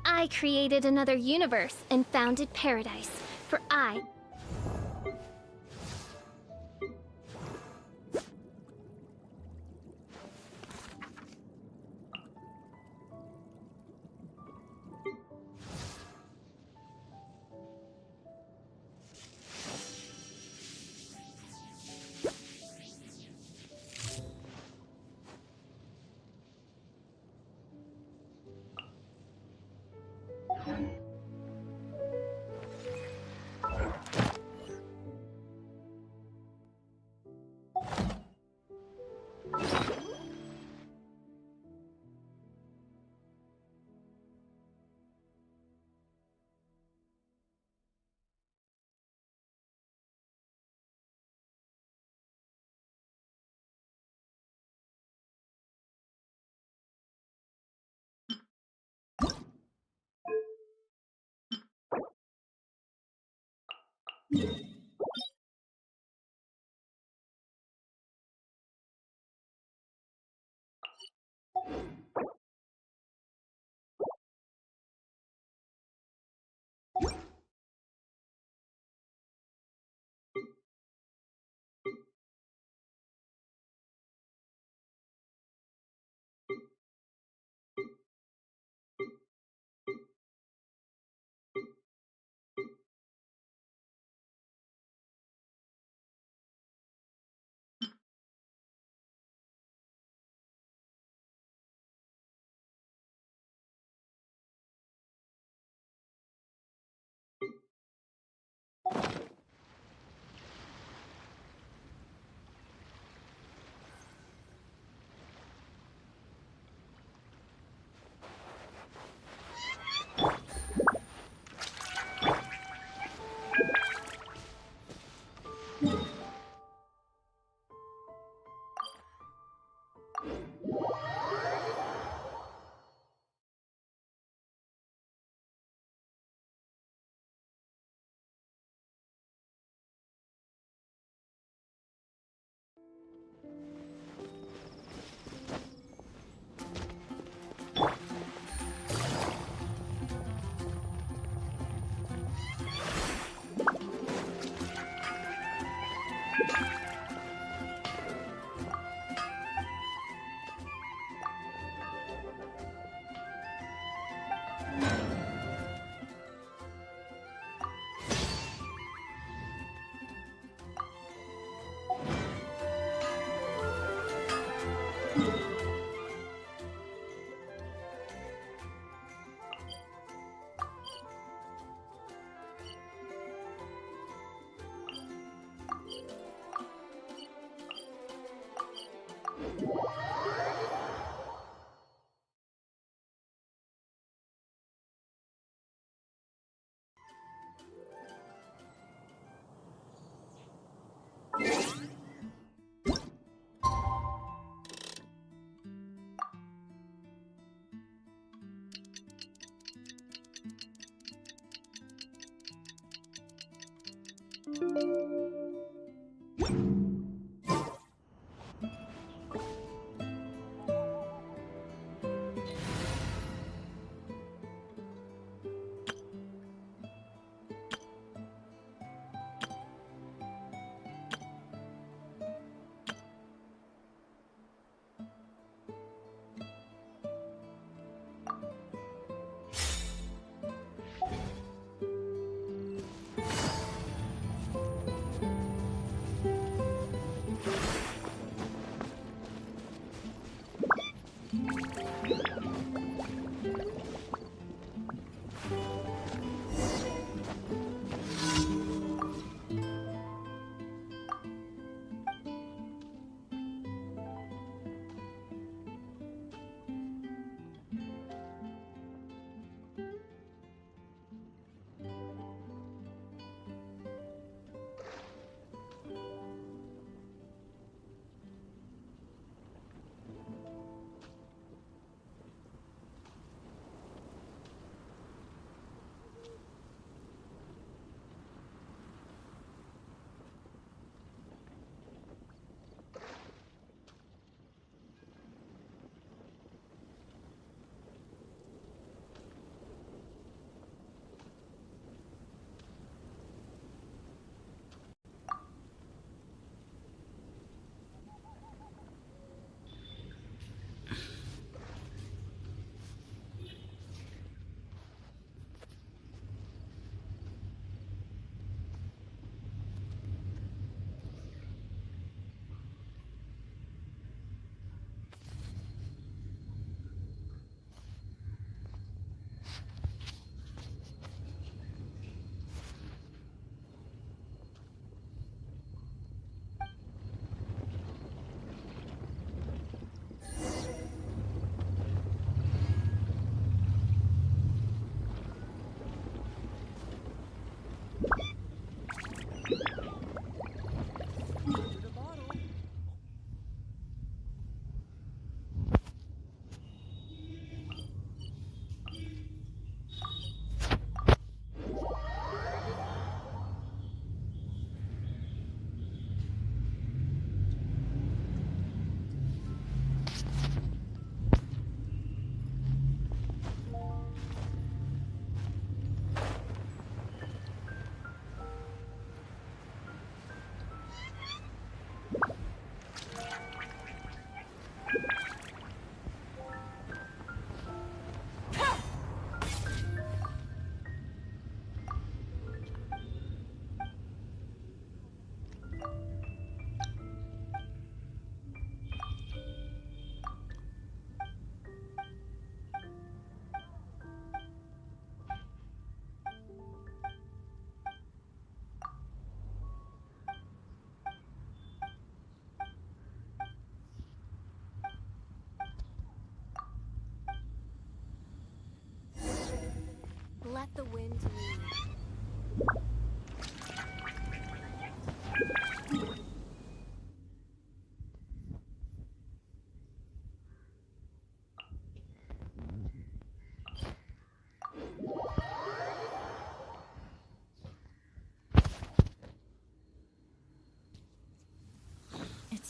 I created another universe and founded paradise, for I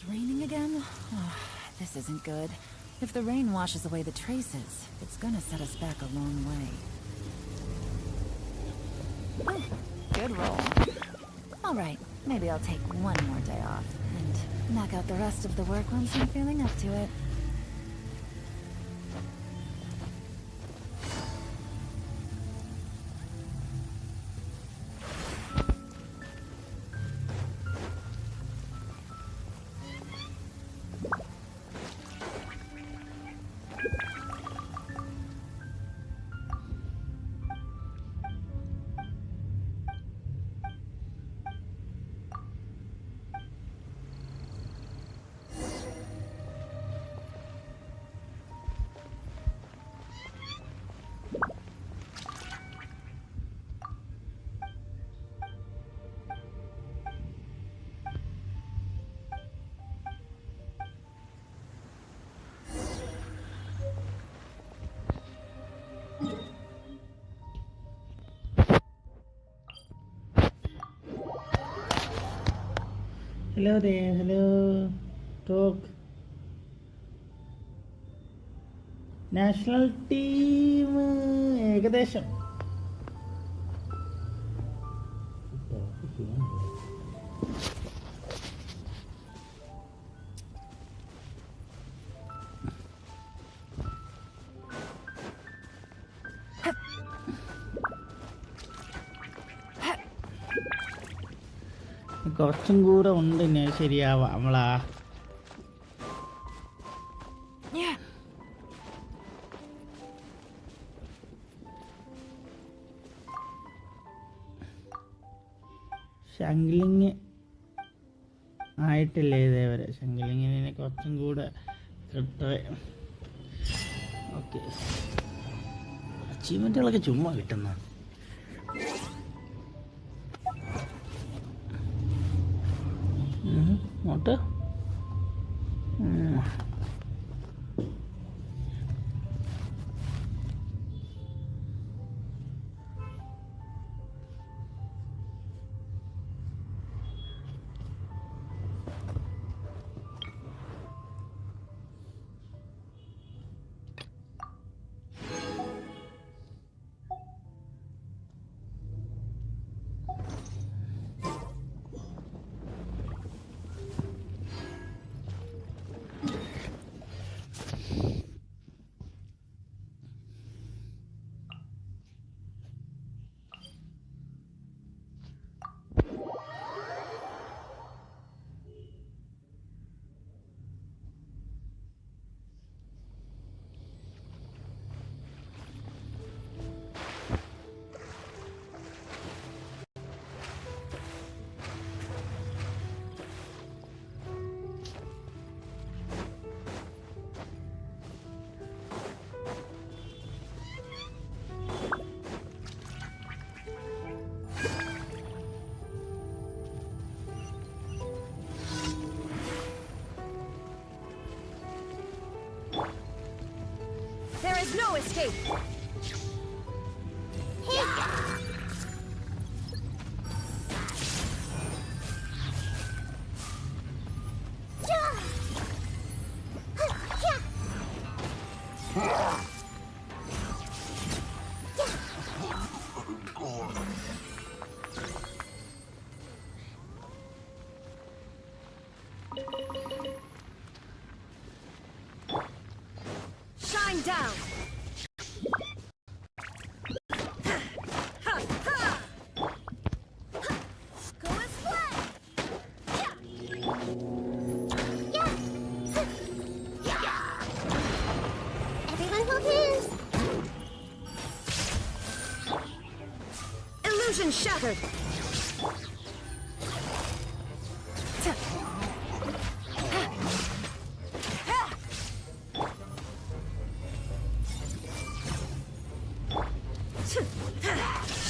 It's raining again? Oh, this isn't good. If the rain washes away the traces, it's gonna set us back a long way. Oh, good roll. Alright, maybe I'll take one more day off and knock out the rest of the work once I'm feeling up to it. Hello there, hello. Talk. National team ഏകദേശം കുറച്ചും കൂടെ ഉണ്ട് ഇനി ശരിയാവാം നമ്മളാ ശംഖ്ലിങ് ആയിട്ടില്ലേ ഇതേവരെ ശംഖ്ലിങ്ങിനെ കുറച്ചും കൂടെ കിട്ടേ ഓക്കെ അച്ചീവ്മെൻറ്റുകളൊക്കെ ചുമ്മാ കിട്ടുന്ന not There is no escape! Shine down! Go and play! Everyone hold hands. Illusion shattered!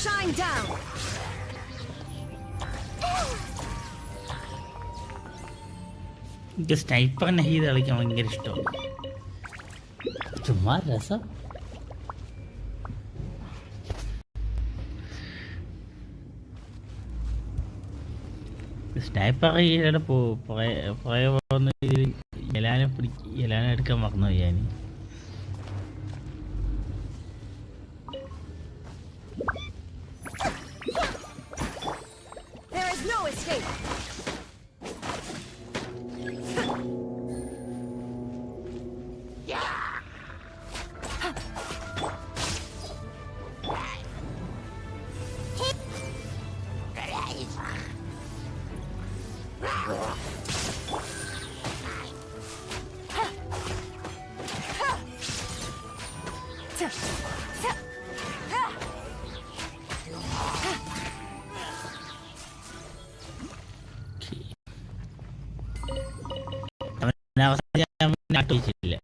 Shine down! എനിക്ക് സ്നൈപ്പർ നഹീദ് കളിക്കാൻ ഭയങ്കര ഇഷ്ടമാണ് ചുമ്മാ രസം സ്നൈപ്പർ ഈയിടെ പുറകെ പോകുന്ന രീതിയിൽ എലാനെ എടുക്കാൻ മറന്നു ഞാൻ. There is no escape. അവസാനം ഞാൻ നാട്ടിച്ചില്ല.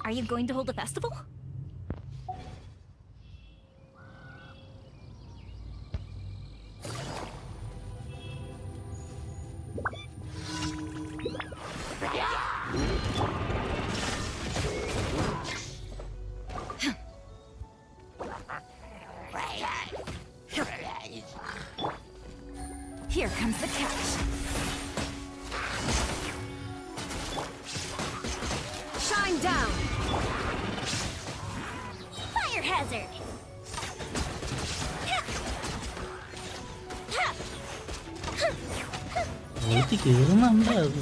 Are you going to hold a festival? Here comes the catch. Shine down. Fire hazard. കേറുന്നുണ്ടോ അത്?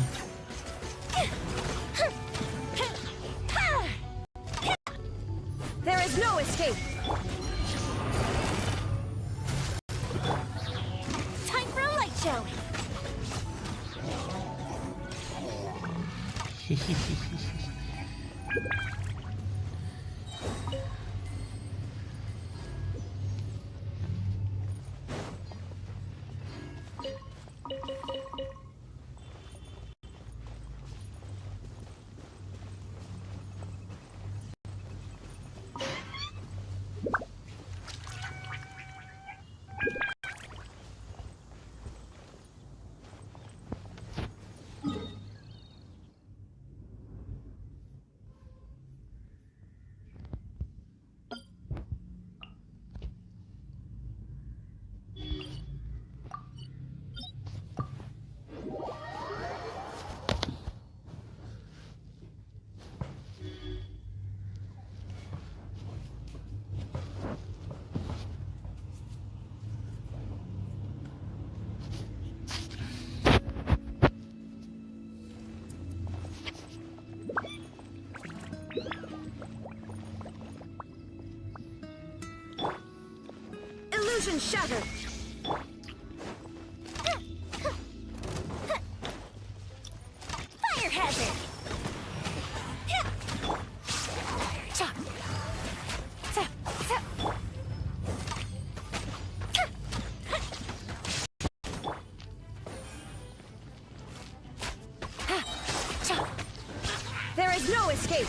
There is no escape. Time for a light show. Illusion shattered. Fire hazard. There is no escape.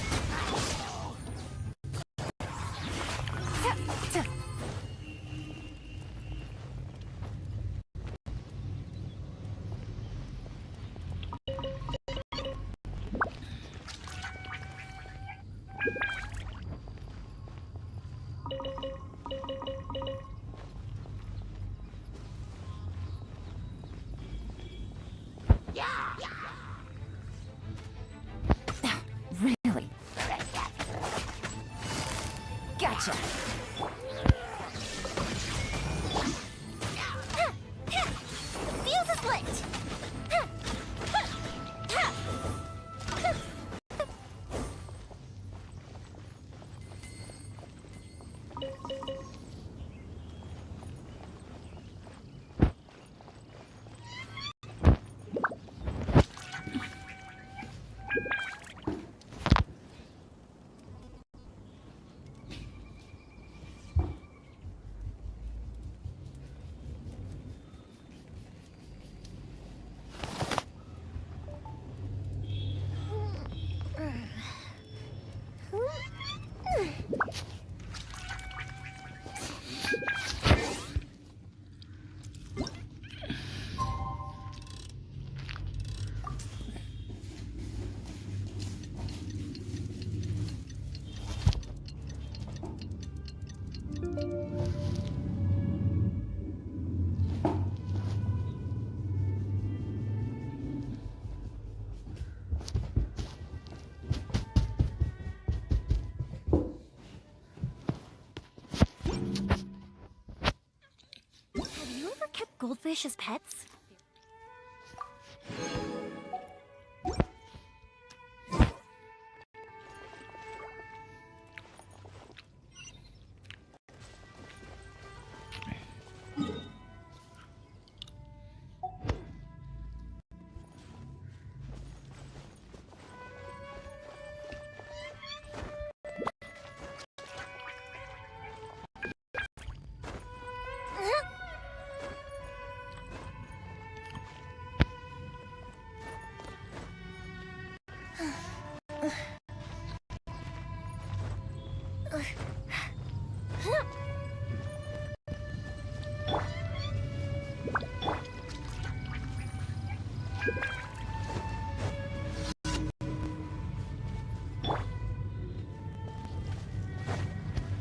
fish as pets?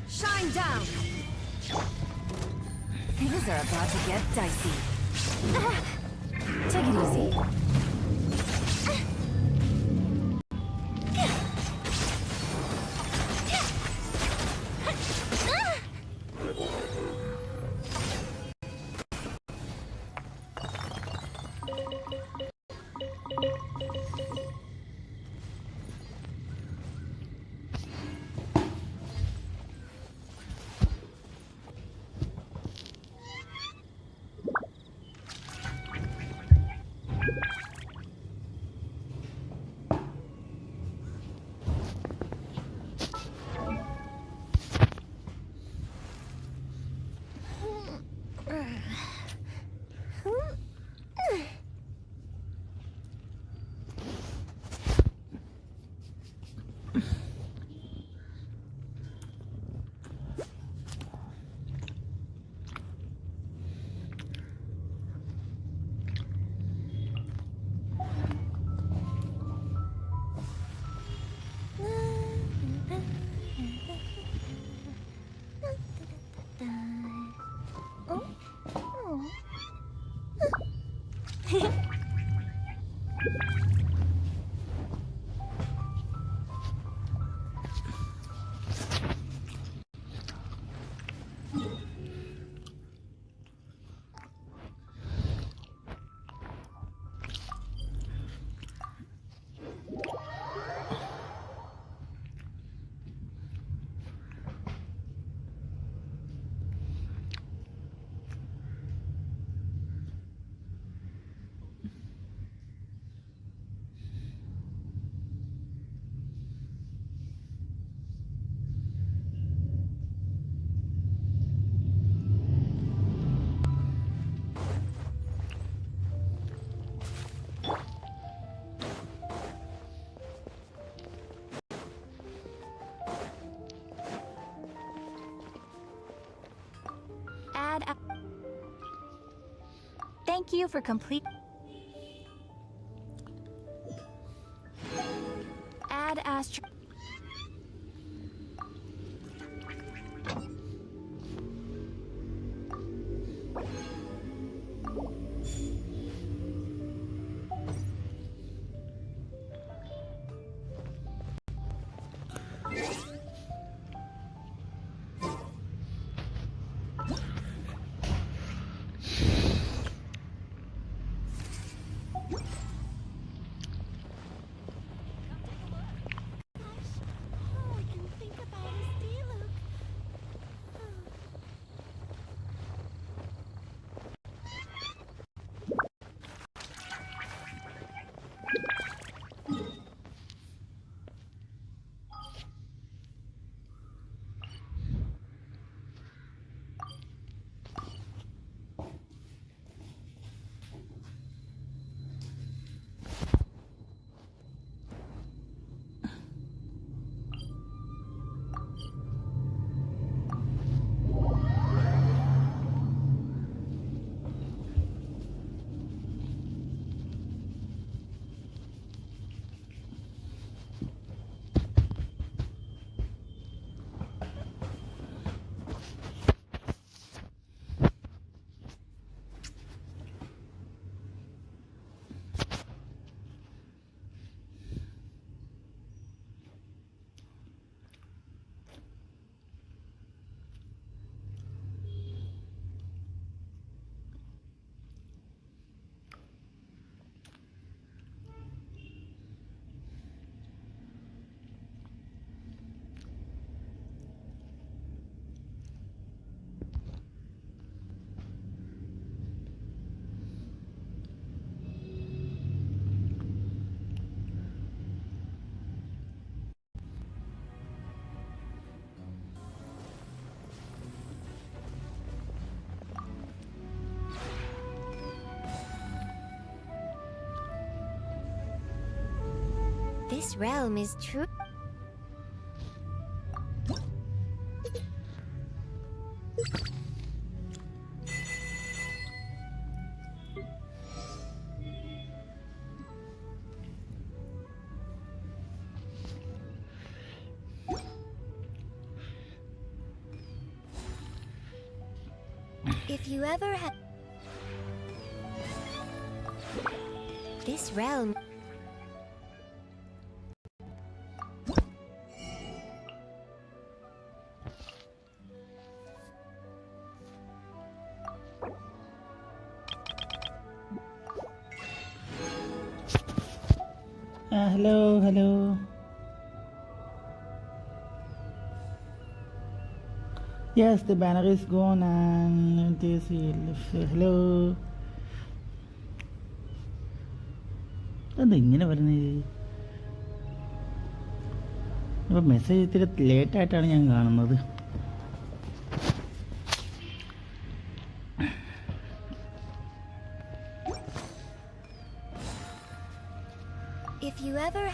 Shine down! Things are about to get dicey. Take it easy. Thank you for complete. Add astro. This realm is true. If you ever have this realm. Hello. Yes, the banner is gone and it is hello. അതെങ്ങനെ വരുന്നത്? അപ്പോൾ message ഇത്തിരി ലേറ്റായിട്ടാണ് ഞാൻ കാണുന്നത്. If you ever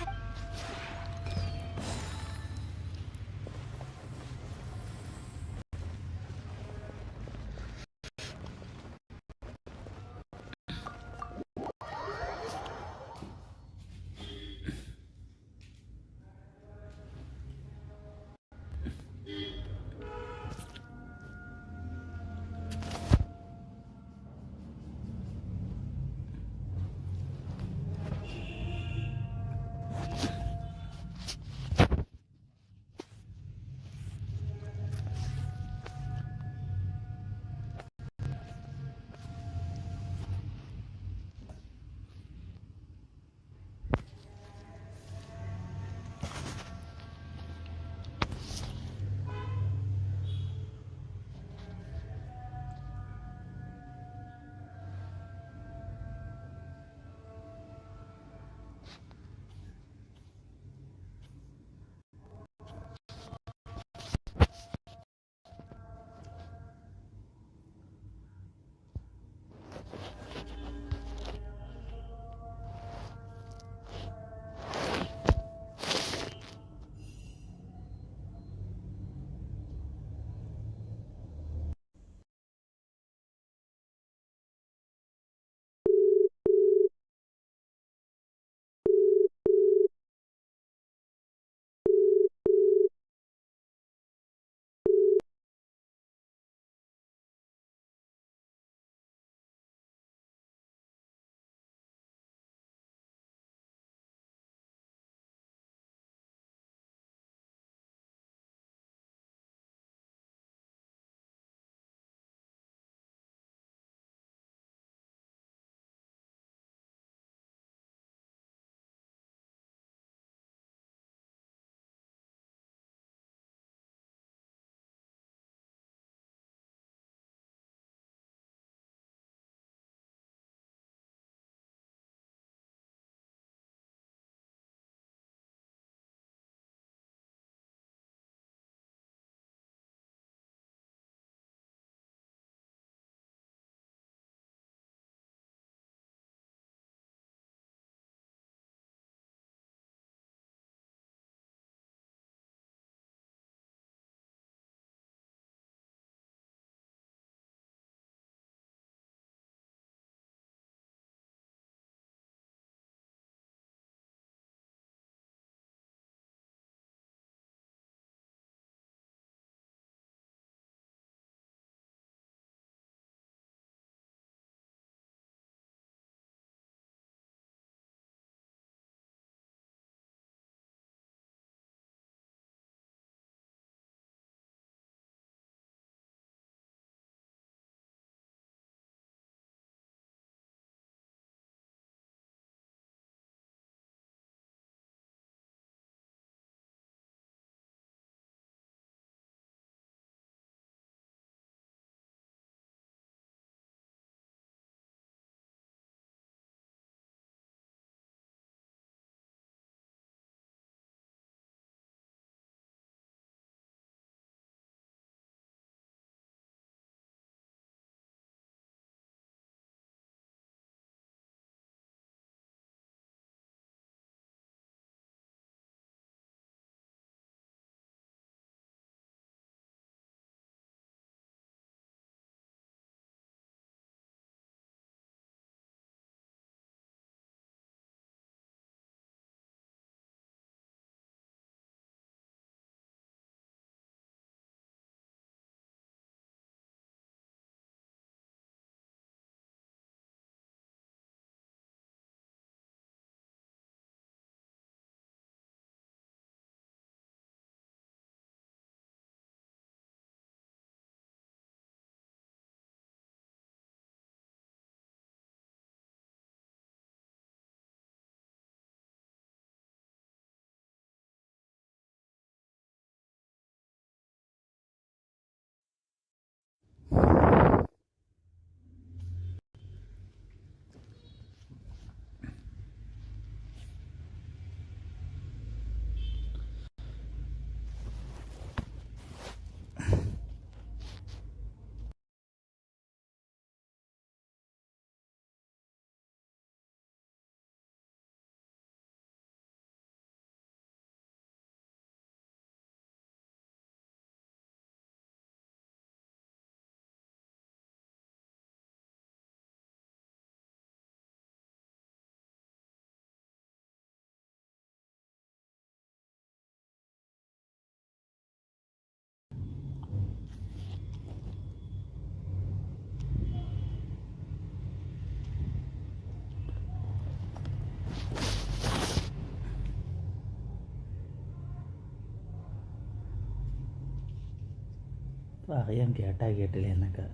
പറയാൻ കേട്ടില്ല എന്നൊക്കെ.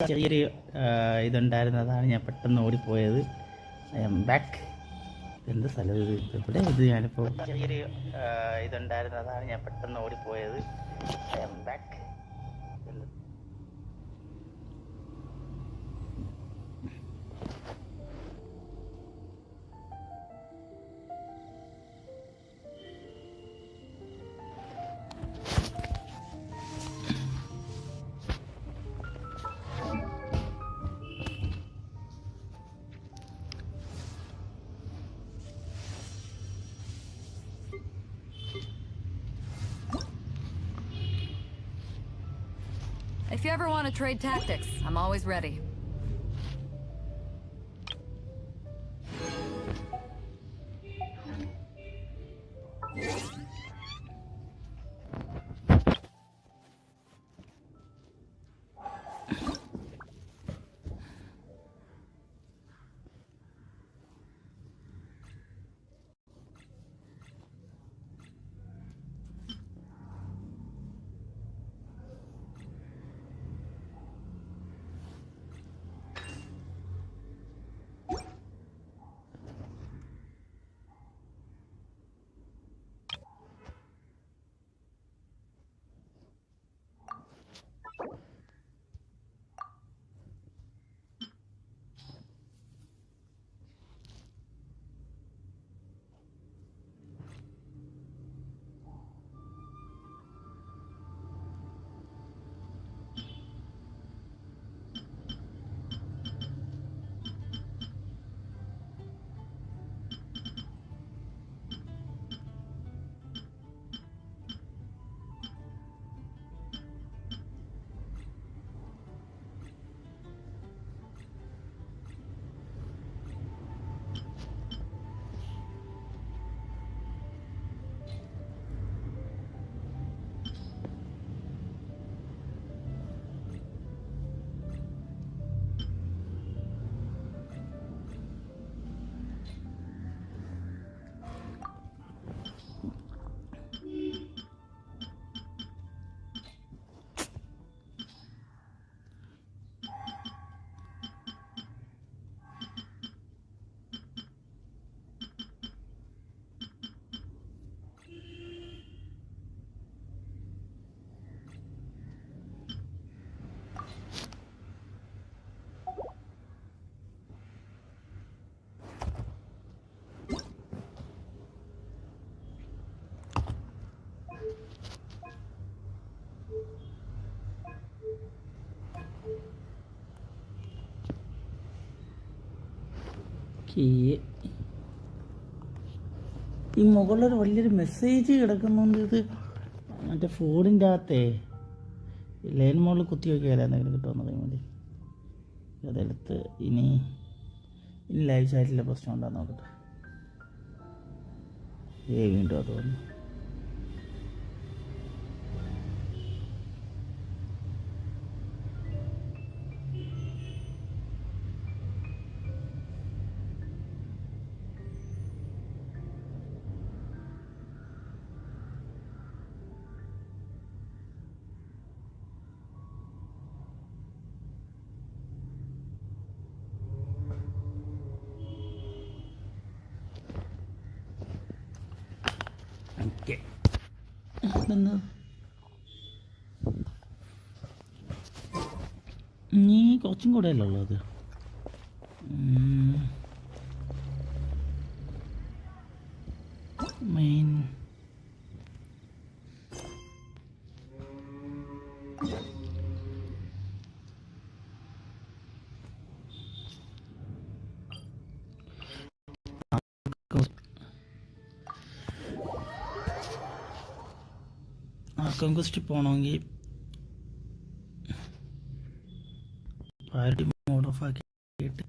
ചെറിയൊരു ഇതുണ്ടായിരുന്നതാണ്, ഞാൻ പെട്ടെന്ന് ഓടിപ്പോയത്. I'm back. എന്ത് സ്ഥലം ഇത്? ഇവിടെ ഇത് ഞാനിപ്പോൾ ചെറിയൊരു ഇതുണ്ടായിരുന്നതാണ്, ഞാൻ പെട്ടെന്ന് ഓടിപ്പോയത്. I'm back. If you ever want to trade tactics, I'm always ready. ഈ മുകളിലൊരു വലിയൊരു മെസ്സേജ് കിടക്കുന്നുണ്ട്. ഇത് മറ്റേ ഫോണിൻ്റെ അകത്തേ ലൈൻ മോളിൽ കുത്തി വയ്ക്കുകയല്ല എന്തെങ്കിലും കിട്ടുമെന്നറിയാൻ വേണ്ടി അതെടുത്ത് ഇനി ലൈവ് ചാറ്റിലെ പ്രശ്നം ഉണ്ടാകുന്ന നോക്കട്ടെ. വീണ്ടും അത് വന്നു. നീ കുറച്ചും കൂടെ അല്ലേ ഉള്ളത്? മെയിൻ കൺക്വസ്റ്റ് പോകണമെങ്കിൽ പാരിറ്റി മോഡ് ഓഫ് ആക്കിയിട്ട്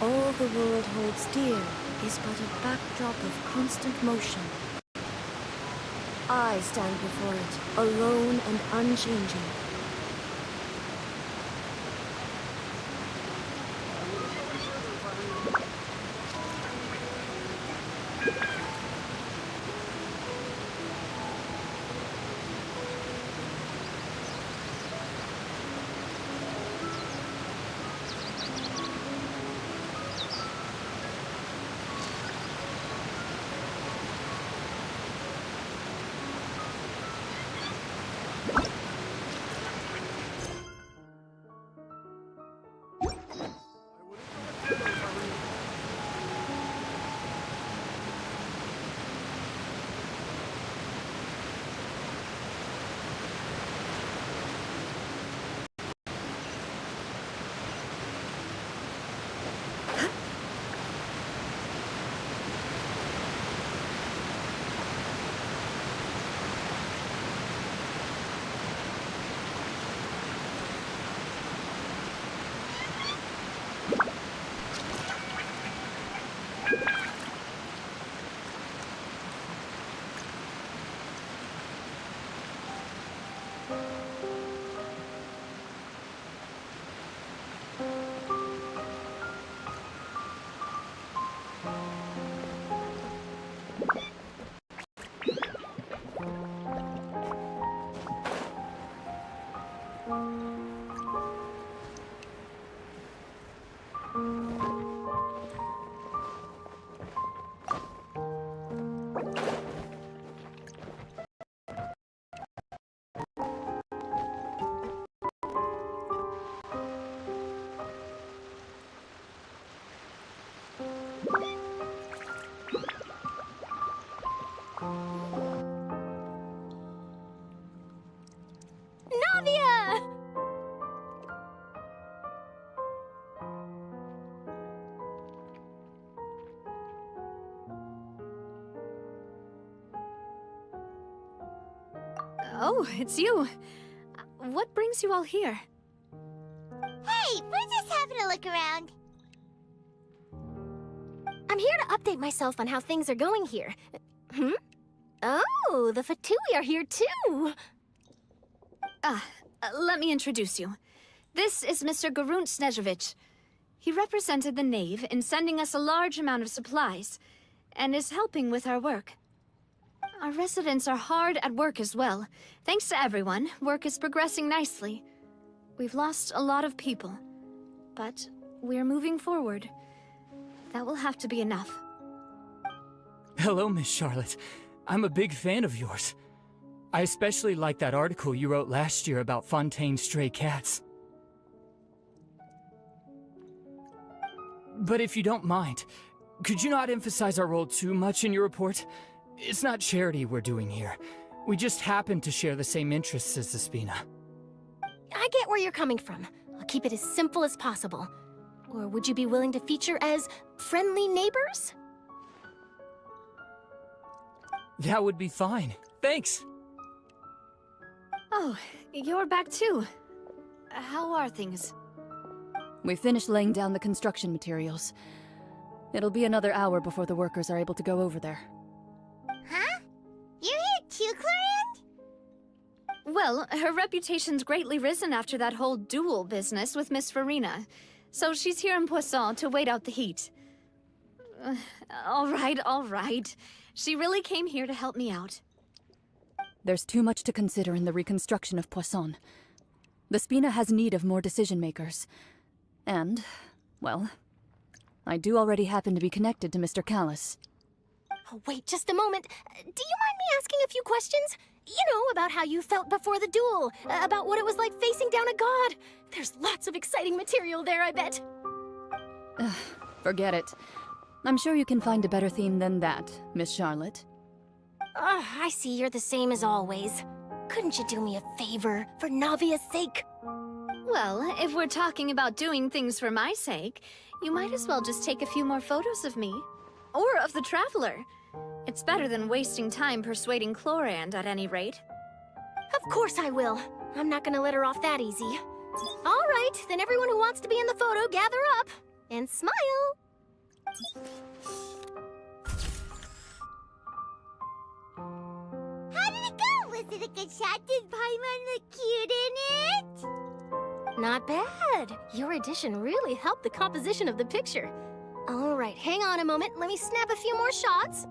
All the world holds dear is but a backdrop of constant motion. I stand before it, alone and unchanging. Oh, it's you. What brings you all here? Hey, we're just having a look around. I'm here to update myself on how things are going here. Oh, the Fatui are here too. Let me introduce you. This is Mr. Garunt Snežević. He represented the Knave in sending us a large amount of supplies, and is helping with our work. Our residents are hard at work as well. Thanks to everyone, work is progressing nicely. We've lost a lot of people, but we're moving forward. That will have to be enough. Hello, Miss Charlotte. I'm a big fan of yours. I especially like that article you wrote last year about Fontaine's stray cats. But if you don't mind, could you not emphasize our role too much in your report? It's not charity we're doing here. We just happen to share the same interests as the Spina. I get where you're coming from. I'll keep it as simple as possible. Or would you be willing to feature as friendly neighbors? That would be fine. Thanks. Oh, you're back too. How are things? We finished laying down the construction materials. It'll be another hour before the workers are able to go over there. Huh? You're here too, Clarence? Well, her reputation's greatly risen after that whole duel business with Miss Farina. So she's here in Poisson to wait out the heat. All right. She really came here to help me out. There's too much to consider in the reconstruction of Poisson. The Spina has need of more decision-makers. And, well, I do already happen to be connected to Mr. Callis. Oh, wait just a moment. Do you mind me asking a few questions? You know, about how you felt before the duel, about what it was like facing down a god. There's lots of exciting material there, I bet. Forget it. I'm sure you can find a better theme than that, Miss Charlotte. I see you're the same as always. Couldn't you do me a favor, for Navia's sake? Well, if we're talking about doing things for my sake, you might as well just take a few more photos of me. Or of the Traveler. It's better than wasting time persuading Chlorand, at any rate. Of course I will. I'm not gonna let her off that easy. All right, then everyone who wants to be in the photo, gather up. And smile. How did it go? Was it a good shot? Did Paimon look cute in it? Not bad. Your addition really helped the composition of the picture. All right, hang on a moment. Let me snap a few more shots.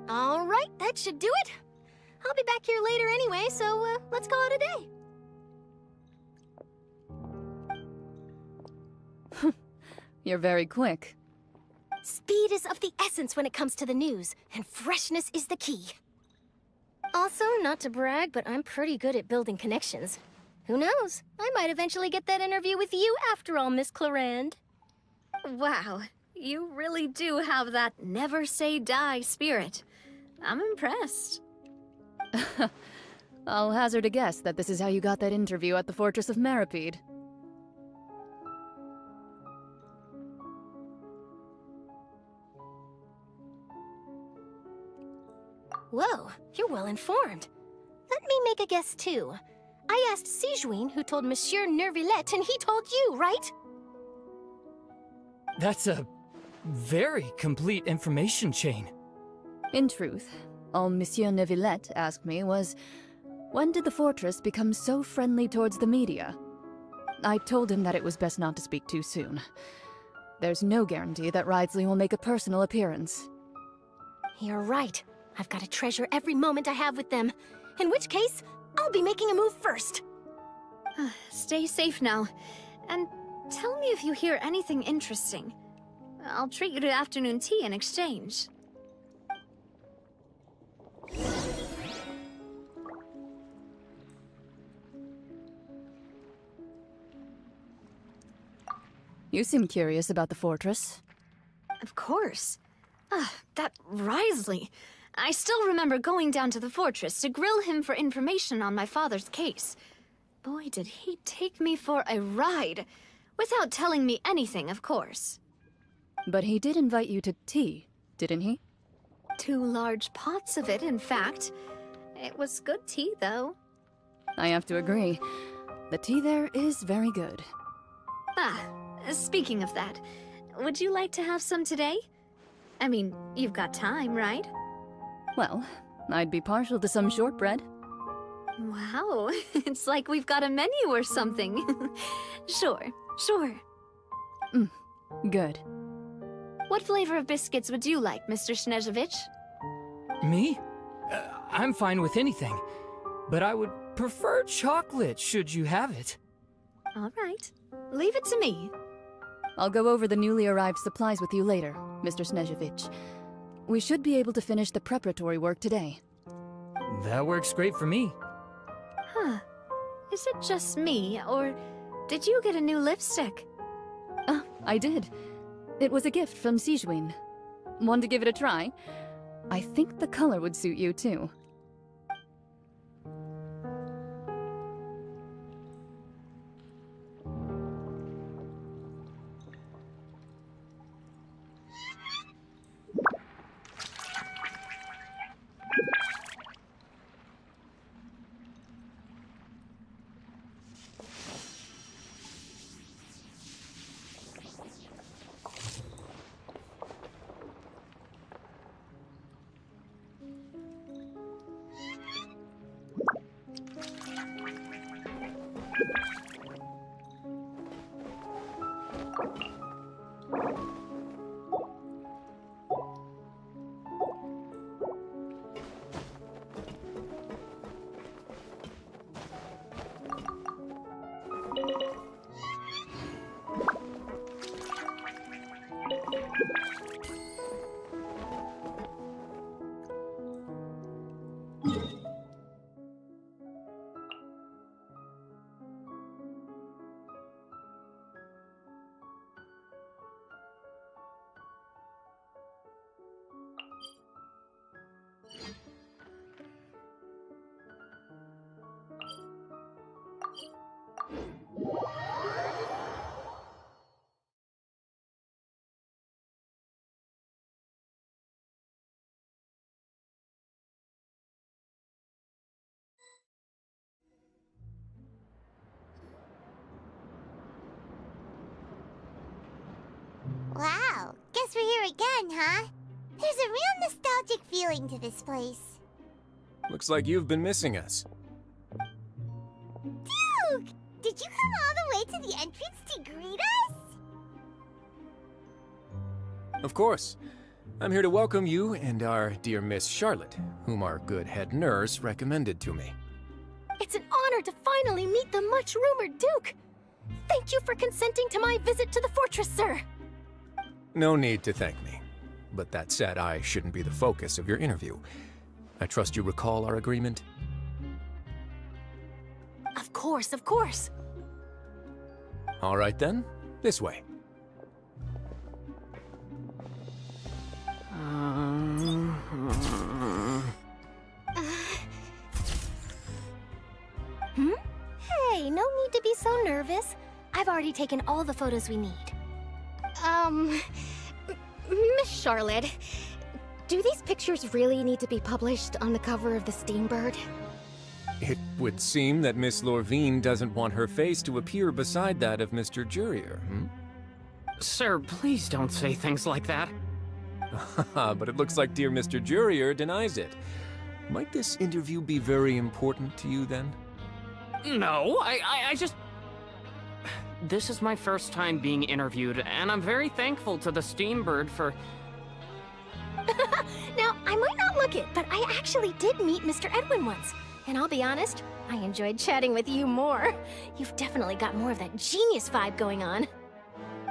All right, that should do it. I'll be back here later anyway, so let's call it a day. You're very quick. Speed is of the essence when it comes to the news, and freshness is the key. Also, not to brag, but I'm pretty good at building connections. Who knows? I might eventually get that interview with you after all, Miss Chlorand. Wow, you really do have that never say die spirit. I'm impressed. I'll hazard a guess that this is how you got that interview at the Fortress of Meripede. Whoa, you're well informed. Let me make a guess too. I asked Sijuin who told Monsieur Nervillette, and he told you, right? That's a very complete information chain. In truth, all Monsieur Neuvillette asked me was, when did the fortress become so friendly towards the media? I told him that it was best not to speak too soon. There's no guarantee that Ridesley will make a personal appearance. You're right. I've got to treasure every moment I have with them. In which case, I'll be making a move first. Stay safe now. And tell me if you hear anything interesting. I'll treat you to afternoon tea in exchange. You seem curious about the fortress. Of course. That Risley. I still remember going down to the fortress to grill him for information on my father's case. Boy, did he take me for a ride. Without telling me anything, of course. But he did invite you to tea, didn't he? 2 large pots of it, in fact. It was good tea, though. I have to agree. The tea there is very good. Speaking of that, would you like to have some today? I mean, you've got time, right? Well, I'd be partial to some shortbread. Wow, it's like we've got a menu or something. Sure. Good. What flavor of biscuits would you like, Mr. Snezhovich? Me? I'm fine with anything. But I would prefer chocolate, should you have it. All right. Leave it to me. I'll go over the newly arrived supplies with you later, Mr. Snezhovich. We should be able to finish the preparatory work today. That works great for me. Huh. Is it just me, or did you get a new lipstick? I did. It was a gift from JIBIN. Want to give it a try? I think the color would suit you, too. Wow, guess we're here again, huh? There's a real nostalgic feeling to this place. Looks like you've been missing us. Duke! Did you come all the way to the entrance to greet us? Of course. I'm here to welcome you and our dear Miss Charlotte, whom our good head nurse recommended to me. It's an honor to finally meet the much-rumored Duke. Thank you for consenting to my visit to the fortress, sir. No need to thank me. But that said, I shouldn't be the focus of your interview. I trust you recall our agreement? Of course, of course. All right then, this way. Hey, no need to be so nervous. I've already taken all the photos we need. Miss Charlotte, do these pictures really need to be published on the cover of the Steambird? It would seem that Miss Lorvine doesn't want her face to appear beside that of Mr. Jurier, Sir, please don't say things like that. But it looks like dear Mr. Jurier denies it. Might this interview be very important to you then? No, I just... This is my first time being interviewed, and I'm very thankful to the Steambird for... Now, I might not look it, but I actually did meet Mr. Edwin once. And I'll be honest, I enjoyed chatting with you more. You've definitely got more of that genius vibe going on.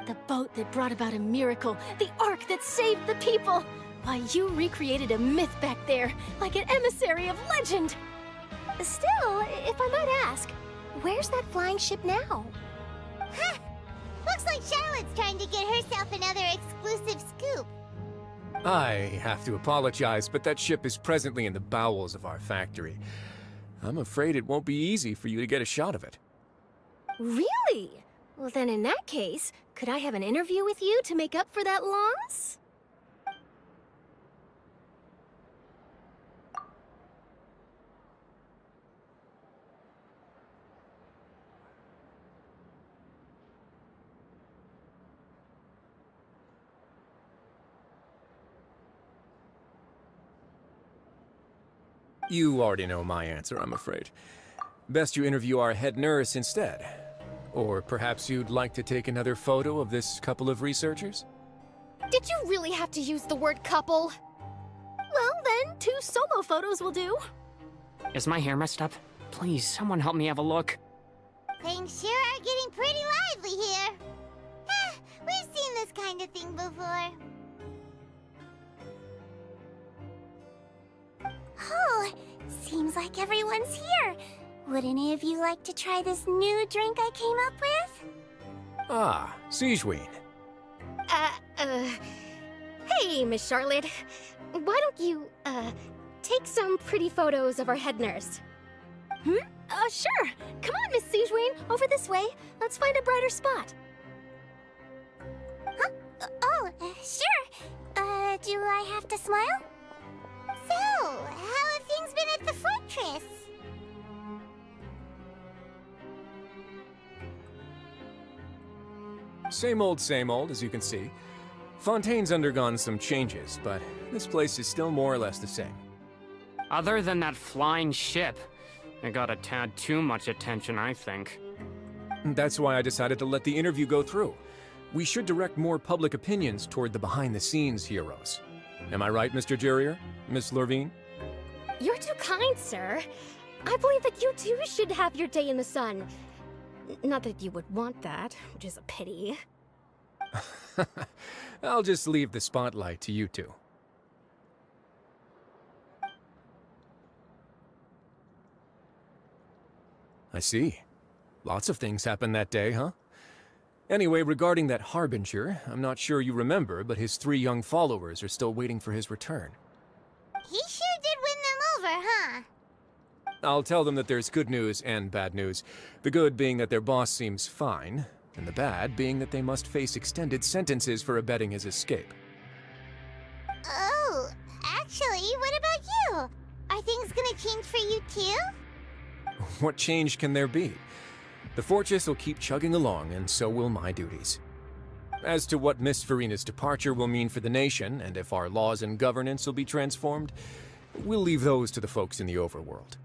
The boat that brought about a miracle, the ark that saved the people. Why, you recreated a myth back there, like an emissary of legend. Still, if I might ask, where's that flying ship now? Huh! Looks like Charlotte's trying to get herself another exclusive scoop. I have to apologize, but that ship is presently in the bowels of our factory. I'm afraid it won't be easy for you to get a shot of it. Really? Well, then in that case, could I have an interview with you to make up for that loss? You already know my answer, I'm afraid. Best you interview our head nurse instead. Or perhaps you'd like to take another photo of this couple of researchers? Did you really have to use the word couple? Well, then, 2 solo photos will do. Is my hair messed up? Please, someone help me have a look. Things sure are getting pretty lively here. We've seen this kind of thing before. Oh, seems like everyone's here. Would any of you like to try this new drink I came up with? Ah, Sijween. Hey, Miss Charlotte. Why don't you, take some pretty photos of our head nurse? Sure. Come on, Miss Siegeween, over this way. Let's find a brighter spot. Huh? Sure. Do I have to smile? So, how have things been at the fortress? Same old, as you can see. Fontaine's undergone some changes, but this place is still more or less the same. Other than that flying ship, it got a tad too much attention, I think. That's why I decided to let the interview go through. We should direct more public opinions toward the behind-the-scenes heroes. Am I right, Mr. Jurier? Miss Lurvine? You're too kind, sir. I believe that you too should have your day in the sun. Not that you would want that, which is a pity. I'll just leave the spotlight to you two. I see. Lots of things happened that day, huh? Anyway, regarding that Harbinger, I'm not sure you remember, but his 3 young followers are still waiting for his return. He sure did win them over, huh? I'll tell them that there's good news and bad news. The good being that their boss seems fine, and the bad being that they must face extended sentences for abetting his escape. Oh, actually, what about you? Are things gonna change for you too? What change can there be? The fortress will keep chugging along, and so will my duties. As to what Miss Farina's departure will mean for the nation, and if our laws and governance will be transformed, we'll leave those to the folks in the overworld.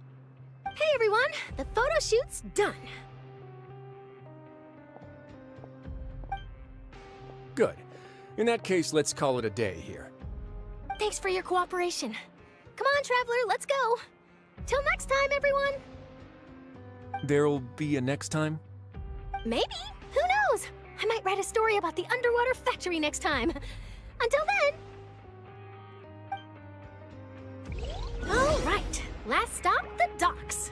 Hey everyone, the photo shoot's done. Good. In that case, let's call it a day here. Thanks for your cooperation. Come on, Traveler, let's go. Till next time, everyone. There'll be a next time? Maybe. Who knows? I might write a story about the underwater factory next time. Until then. All right. Last stop, the docks.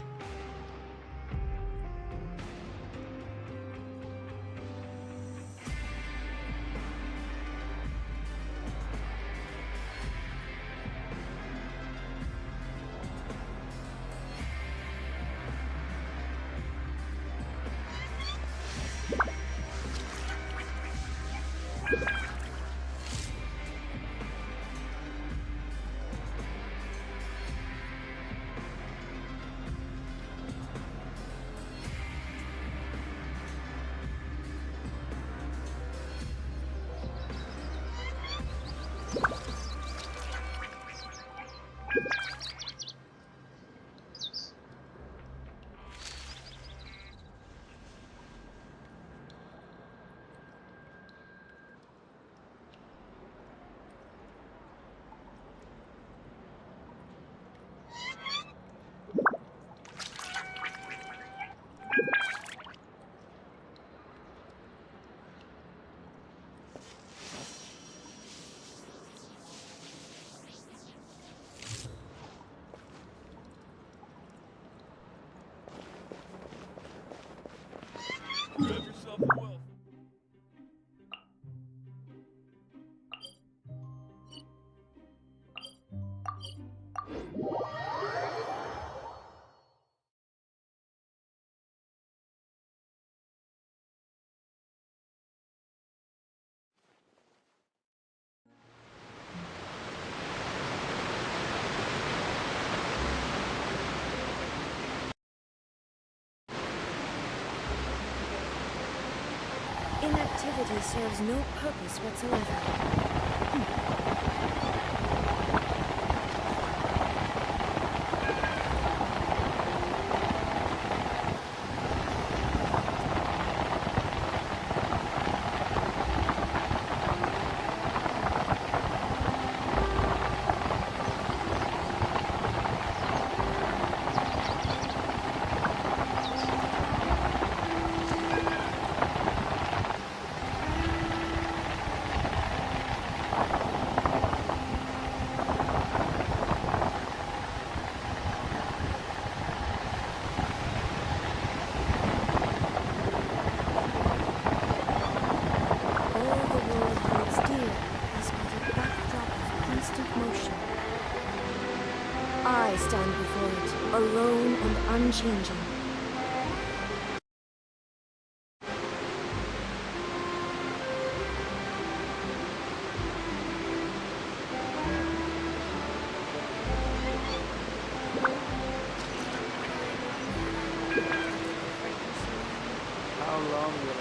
Inactivity serves no purpose whatsoever. unchanging. How long will it?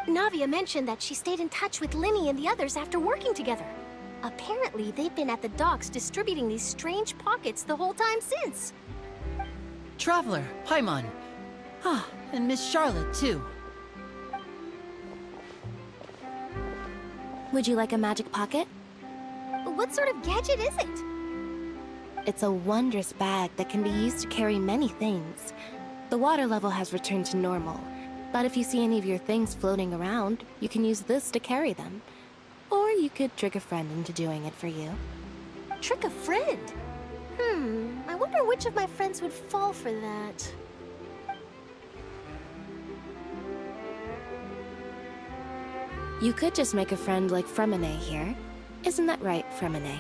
Navia mentioned that she stayed in touch with Linny and the others after working together. Apparently, they've been at the docks distributing these strange pockets the whole time since. Traveler, Paimon. Ah, and Miss Charlotte, too. Would you like a magic pocket? What sort of gadget is it? It's a wondrous bag that can be used to carry many things. The water level has returned to normal, but if you see any of your things floating around, you can use this to carry them. Or you could trick a friend into doing it for you. Trick a friend? I wonder which of my friends would fall for that. You could just make a friend like Fremine here. Isn't that right, Fremine?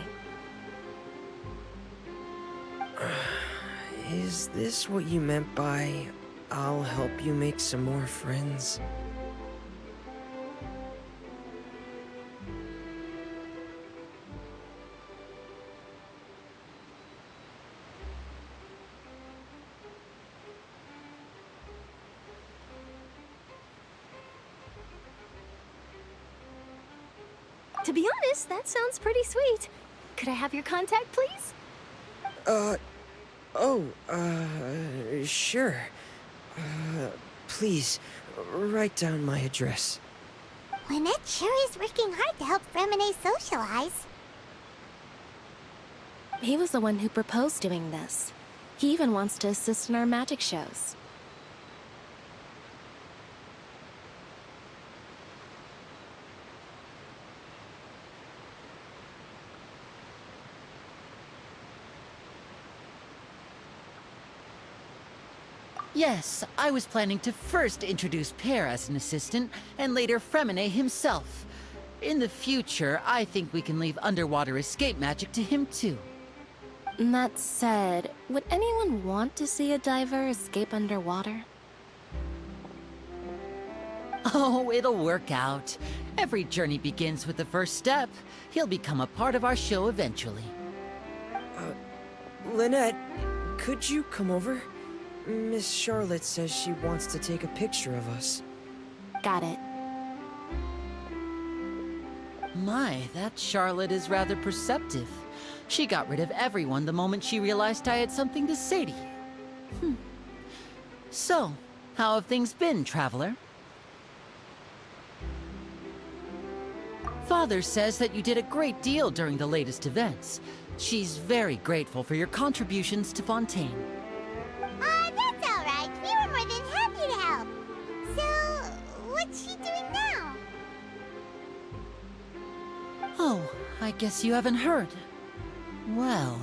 Is this what you meant by, I'll help you make some more friends? To be honest, that sounds pretty sweet. Could I have your contact, please? Sure. Please, write down my address. Lynette sure is working hard to help Fremine socialize. He was the one who proposed doing this. He even wants to assist in our magic shows. Yes, I was planning to first introduce Pear as an assistant, and later Fremine himself. In the future, I think we can leave underwater escape magic to him too. That said, would anyone want to see a diver escape underwater? Oh, it'll work out. Every journey begins with the first step. He'll become a part of our show eventually. Lynette, could you come over? Miss Charlotte says she wants to take a picture of us. Got it. My, that Charlotte is rather perceptive. She got rid of everyone the moment she realized I had something to say to you. So, how have things been, Traveler? Father says that you did a great deal during the latest events. She's very grateful for your contributions to Fontaine. That's all right. We were more than happy to help. So, what's she doing now? Oh, I guess you haven't heard. Well,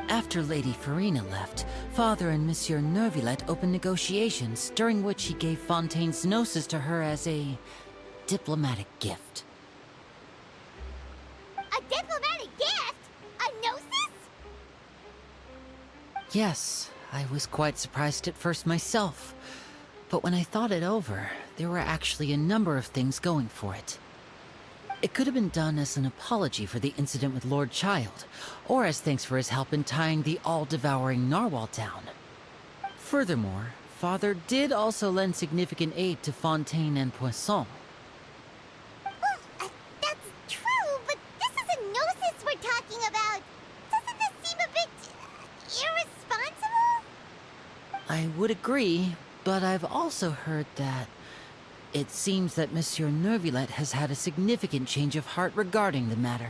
after Lady Farina left, Father and Monsieur Neuvillette opened negotiations, during which he gave Fontaine's gnosis to her as a diplomatic gift. A diplomatic gift? A gnosis? Yes, I was quite surprised at first myself. But when I thought it over, there were actually a number of things going for it. It could have been done as an apology for the incident with Lord Child, or as thanks for his help in tying the all-devouring narwhal down. Furthermore, Father did also lend significant aid to Fontaine and Poisson. Well, that's true, but this is a gnosis we're talking about. Doesn't this seem a bit irresponsible? I would agree, but I've also heard that it seems that Monsieur Neuvillette has had a significant change of heart regarding the matter.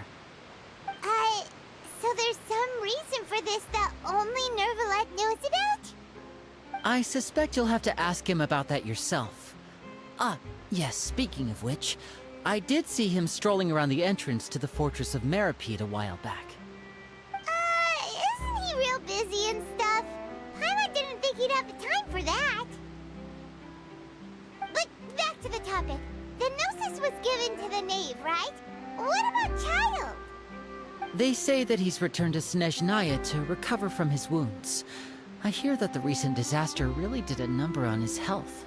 So there's some reason for this that only Neuvillette knows about? I suspect you'll have to ask him about that yourself. Ah, yes, speaking of which, I did see him strolling around the entrance to the Fortress of Meripede a while back. Isn't he real busy and stuff? Paimon didn't think he'd have the time for that. But back to the topic. The Gnosis was given to the knave, right? What about Child? They say that he's returned to Snezhnaya to recover from his wounds. I hear that the recent disaster really did a number on his health.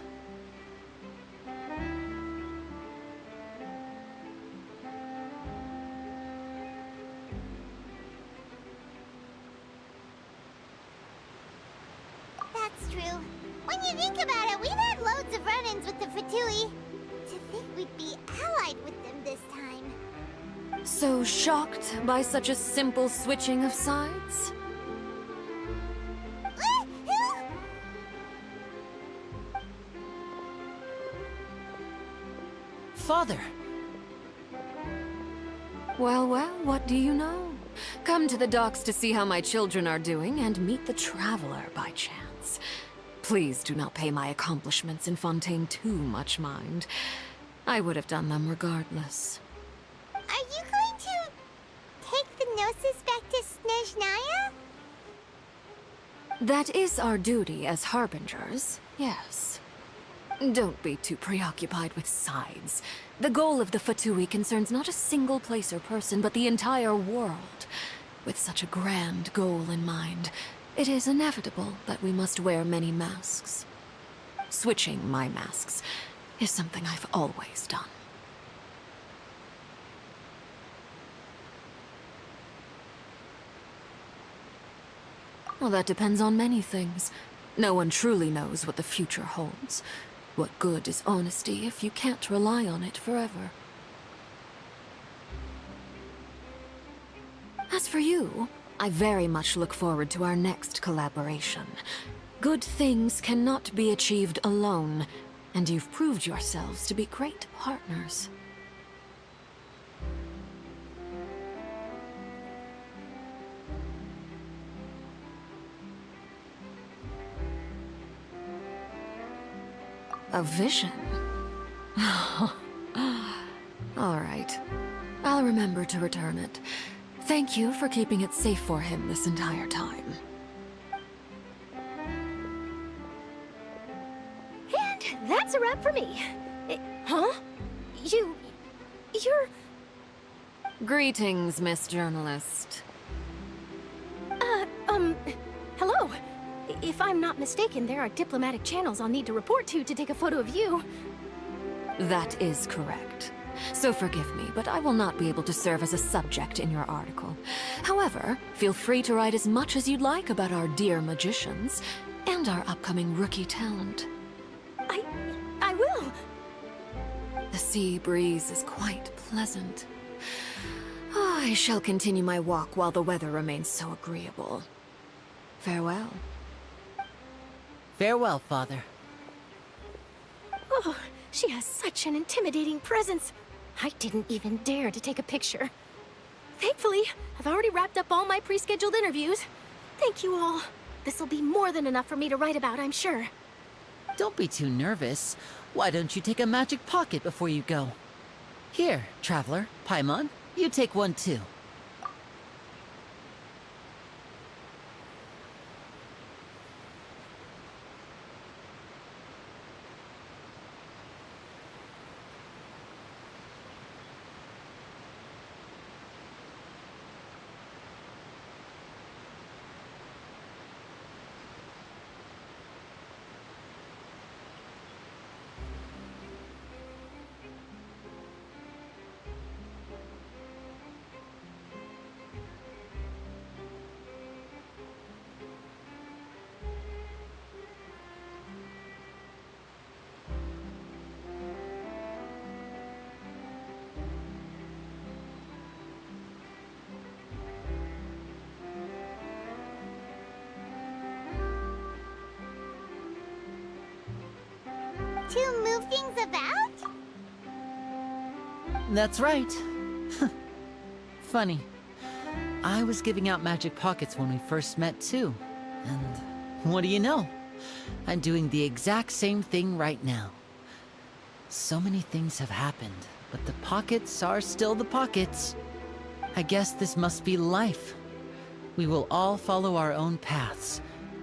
That's true. When you think about it, we've had loads of run-ins with the Fatui. To think we'd be allied with them this time. So shocked by such a simple switching of sides? Father! Well, what do you know? Come to the docks to see how my children are doing and meet the Traveler by chance. Please do not pay my accomplishments in Fontaine too much mind. I would have done them regardless. Are you going to take the Gnosis back to Snezhnaya? That is our duty as Harbingers, yes. Don't be too preoccupied with sides. The goal of the Fatui concerns not a single place or person, but the entire world. With such a grand goal in mind, it is inevitable that we must wear many masks. Switching my masks is something I've always done. Well, that depends on many things. No one truly knows what the future holds. What good is honesty if you can't rely on it forever? As for you, I very much look forward to our next collaboration. Good things cannot be achieved alone, and you've proved yourselves to be great partners. A vision? All right. I'll remember to return it. Thank you for keeping it safe for him this entire time. And that's a wrap for me. Huh? You're... Greetings, Miss Journalist. Hello. If I'm not mistaken, there are diplomatic channels I'll need to report to take a photo of you. That is correct. So forgive me, but I will not be able to serve as a subject in your article. However, feel free to write as much as you'd like about our dear magicians and our upcoming rookie talent. I will. The sea breeze is quite pleasant. I shall continue my walk while the weather remains so agreeable. Farewell. Farewell, Father. Oh, she has such an intimidating presence. I didn't even dare to take a picture. Thankfully, I've already wrapped up all my pre-scheduled interviews. Thank you all. This'll be more than enough for me to write about, I'm sure. Don't be too nervous. Why don't you take a magic pocket before you go? Here, Traveler, Paimon, you take one too. to move things about? That's right. Funny. I was giving out magic pockets when we first met, too. And what do you know? I'm doing the exact same thing right now. So many things have happened, but the pockets are still the pockets. I guess this must be life. We will all follow our own paths,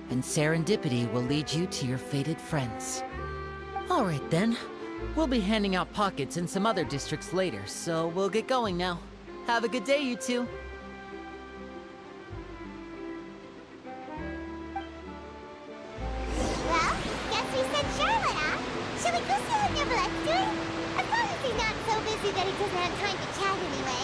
and serendipity will lead you to your fated friends. All right then. We'll be handing out pockets in some other districts later, so we'll get going now. Have a good day, you two. Well, guess we sent Charlotte, huh? Shall we go see what Nicolette's doing? As long as he's not so busy that he doesn't have time to chat anyway.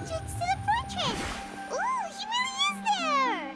entrance to the fortress! Ooh, he really is there!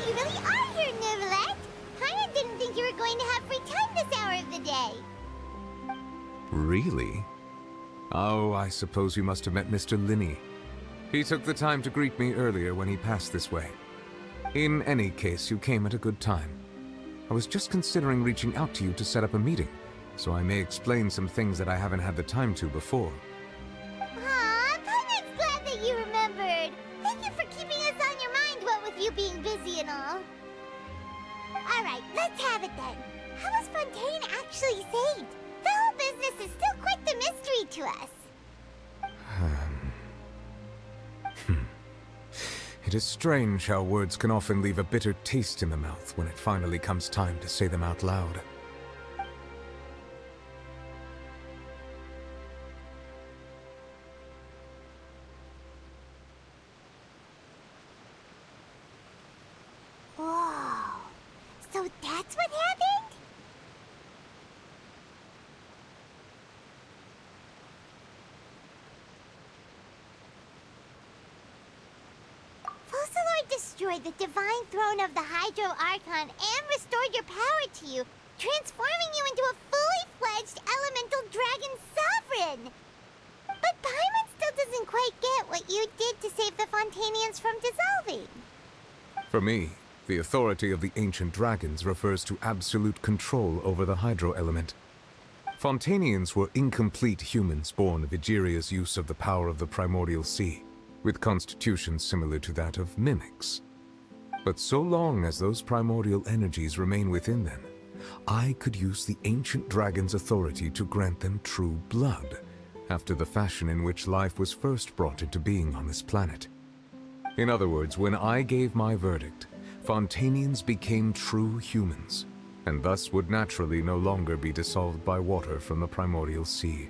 You really are here, Nervalet! Paimon didn't think you were going to have free time this hour of the day. Really? Oh, I suppose you must have met Mr. Linney. He took the time to greet me earlier when he passed this way. In any case, you came at a good time. I was just considering reaching out to you to set up a meeting, so I may explain some things that I haven't had the time to before. Aw, Paimon's glad that you remembered. Thank you for keeping us on your mind, what with you being busy and all. Alright, let's have it then. How was Fontaine actually saved? The whole business is still quite the mystery to us. It is strange how words can often leave a bitter taste in the mouth when it finally comes time to say them out loud. Whoa. So that's what happened? Focalor destroyed the divine throne of the Hydro Archon and restored your power to you, transforming you into a fully fledged elemental dragon sovereign. But Paimon still doesn't quite get what you did to save the Fontanians from dissolving. For me, the authority of the ancient dragons refers to absolute control over the hydro element. Fontanians were incomplete humans born of Egeria's use of the power of the primordial sea, with constitutions similar to that of mimics. But so long as those primordial energies remain within them, I could use the ancient dragon's authority to grant them true blood, after the fashion in which life was first brought into being on this planet. In other words, when I gave my verdict, Fontanians became true humans, and thus would naturally no longer be dissolved by water from the primordial sea.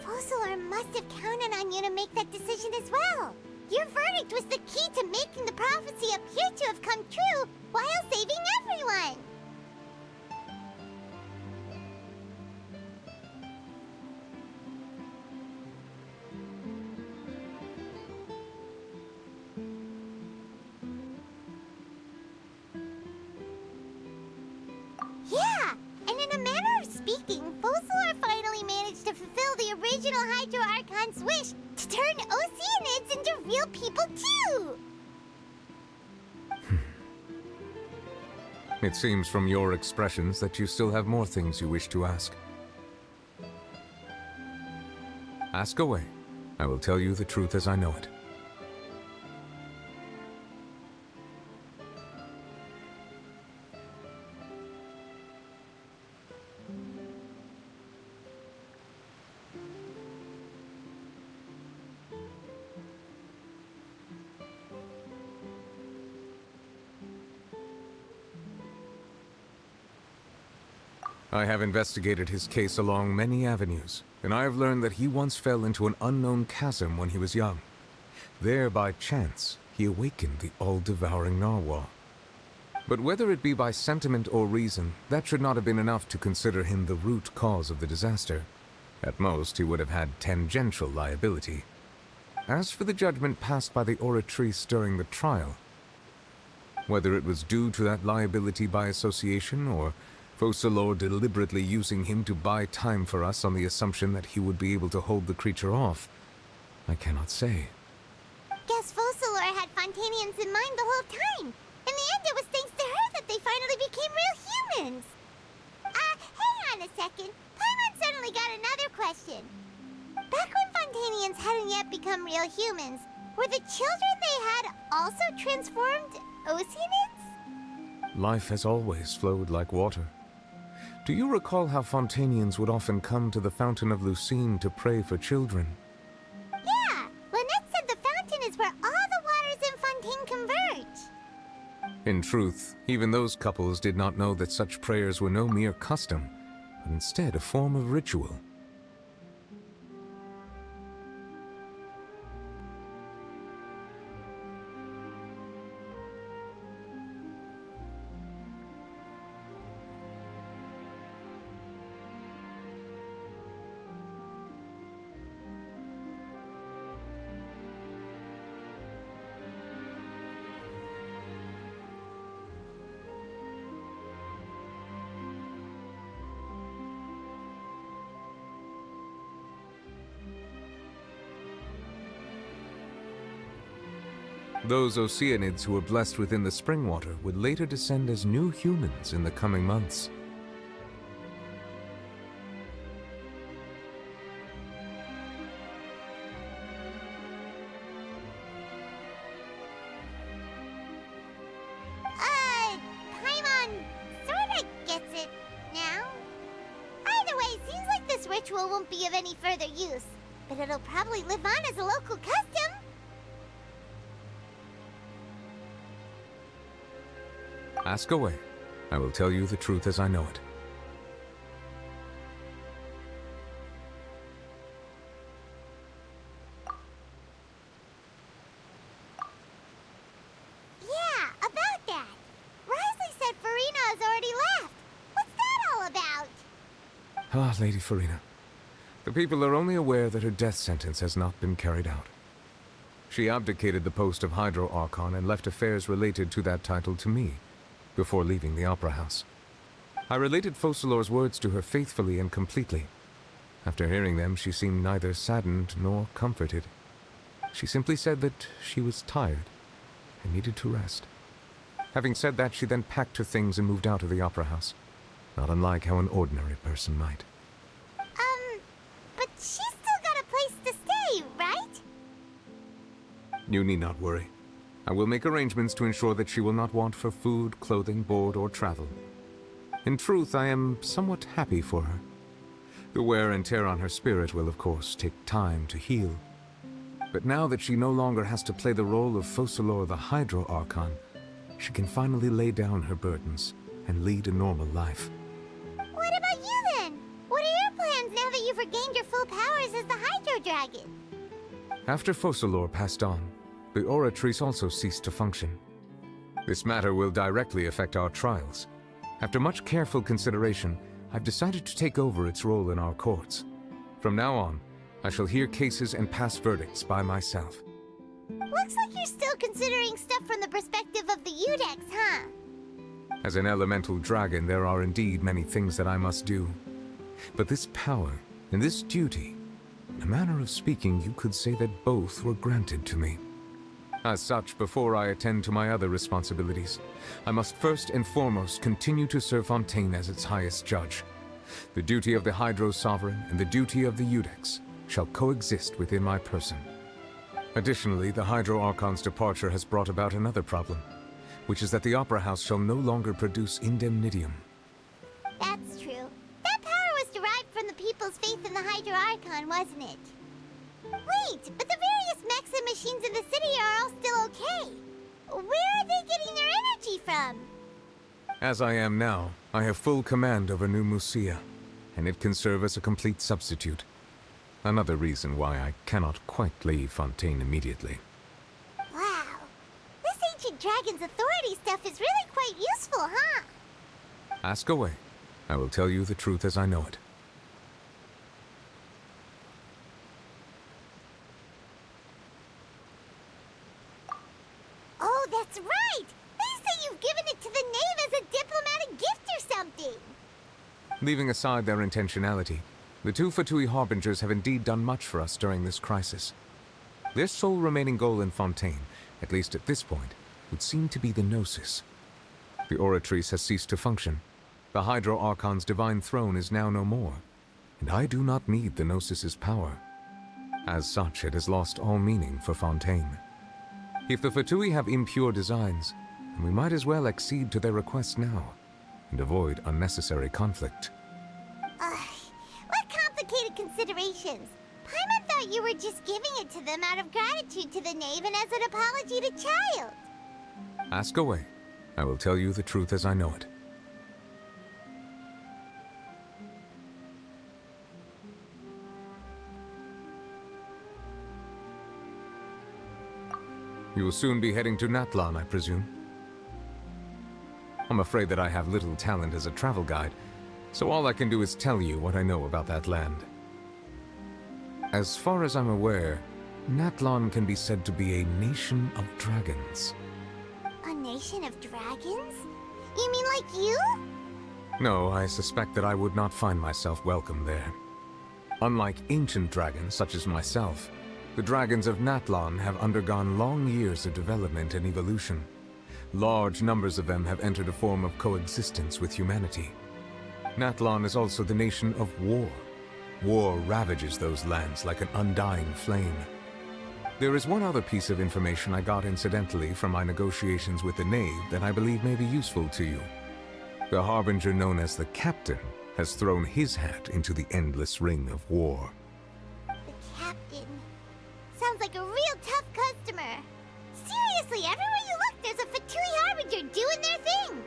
Focalor must have counted on you to make that decision as well. Your verdict was the key to making the prophecy appear to have come true while saving everyone. Yeah, and in a manner of speaking, Focalor finally managed to fulfill the original Hydro Archon's wish to turn Oceanids into real people too! It seems from your expressions that you still have more things you wish to ask. Ask away. I will tell you the truth as I know it. I have investigated his case along many avenues, and I have learned that he once fell into an unknown chasm when he was young. There, by chance, he awakened the all-devouring narwhal. But whether it be by sentiment or reason, that should not have been enough to consider him the root cause of the disaster. At most, he would have had tangential liability. As for the judgment passed by the oratrice during the trial, whether it was due to that liability by association, or Focalor deliberately using him to buy time for us on the assumption that he would be able to hold the creature off, I cannot say. Guess Focalor had Fontanians in mind the whole time. In the end, it was thanks to her that they finally became real humans. Hang on a second. Paimon suddenly got another question. Back when Fontanians hadn't yet become real humans, Were the children they had also transformed Oceanids? Life has always flowed like water. Do you recall how Fontanians would often come to the Fountain of Lucine to pray for children? Yeah! Lynette said the fountain is where all the waters in Fontaine converge. In truth, even those couples did not know that such prayers were no mere custom, but instead a form of ritual. Those Oceanids who were blessed within the spring water would later descend as new humans in the coming months. Paimon sorta gets it now. Either way, seems like this ritual won't be of any further use, but it'll probably live on as a local custom. Ask away. I will tell you the truth as I know it. Yeah, about that. Risley said Farina has already left. What's that all about? Ah, Lady Farina. The people are only aware that her death sentence has not been carried out. She abdicated the post of Hydro Archon and left affairs related to that title to me, before leaving the Opera House. I related Focalor's words to her faithfully and completely. After hearing them, she seemed neither saddened nor comforted. She simply said that she was tired and needed to rest. Having said that, she then packed her things and moved out of the Opera House, not unlike how an ordinary person might. But she's still got a place to stay, right? You need not worry. I will make arrangements to ensure that she will not want for food, clothing, board, or travel. In truth, I am somewhat happy for her. The wear and tear on her spirit will, of course, take time to heal. But now that she no longer has to play the role of Focalor the Hydro Archon, she can finally lay down her burdens and lead a normal life. What about you then? What are your plans now that you've regained your full powers as the Hydro Dragon? After Focalor passed on, the Oratrice also ceased to function. This matter will directly affect our trials. After much careful consideration, I've decided to take over its role in our courts. From now on, I shall hear cases and pass verdicts by myself. Looks like you're still considering stuff from the perspective of the Udex, huh? As an elemental dragon, there are indeed many things that I must do. But this power and this duty, in a manner of speaking, you could say that both were granted to me. As such, before I attend to my other responsibilities, I must first and foremost continue to serve Fontaine as its highest judge. The duty of the Hydro Sovereign and the duty of the Udex shall coexist within my person. Additionally, the Hydro Archon's departure has brought about another problem, which is that the Opera House shall no longer produce indemnitium. That's true. That power was derived from the people's faith in the Hydro Archon, wasn't it? Wait, but the various mechs and machines in the city are all still okay. Where are they getting their energy from? As I am now, I have full command over New Musia, and it can serve as a complete substitute. Another reason why I cannot quite leave Fontaine immediately. Wow. This ancient dragon's authority stuff is really quite useful, huh? Ask away. I will tell you the truth as I know it. Oh, that's right! They say you've given it to the knave as a diplomatic gift or something! Leaving aside their intentionality, the two Fatui Harbingers have indeed done much for us during this crisis. Their sole remaining goal in Fontaine, at least at this point, would seem to be the Gnosis. The Oratrice has ceased to function. The Hydro Archon's divine throne is now no more, and I do not need the Gnosis's power. As such, it has lost all meaning for Fontaine. If the Fatui have impure designs, then we might as well accede to their request now and avoid unnecessary conflict. What complicated considerations? Paimon thought you were just giving it to them out of gratitude to the knave and as an apology to Child. Ask away. I will tell you the truth as I know it. You will soon be heading to Natlan, I presume? I'm afraid that I have little talent as a travel guide, so all I can do is tell you what I know about that land. As far as I'm aware, Natlan can be said to be a nation of dragons. A nation of dragons? You mean like you? No, I suspect that I would not find myself welcome there. Unlike ancient dragons such as myself, the dragons of Natlan have undergone long years of development and evolution. Large numbers of them have entered a form of coexistence with humanity. Natlan is also the nation of war. War ravages those lands like an undying flame. There is one other piece of information I got incidentally from my negotiations with the knave that I believe may be useful to you. The harbinger known as the Captain has thrown his hat into the endless ring of war. The Captain. Sounds like a real tough customer. Seriously, everywhere you look, there's a Fatui harbinger doing their thing.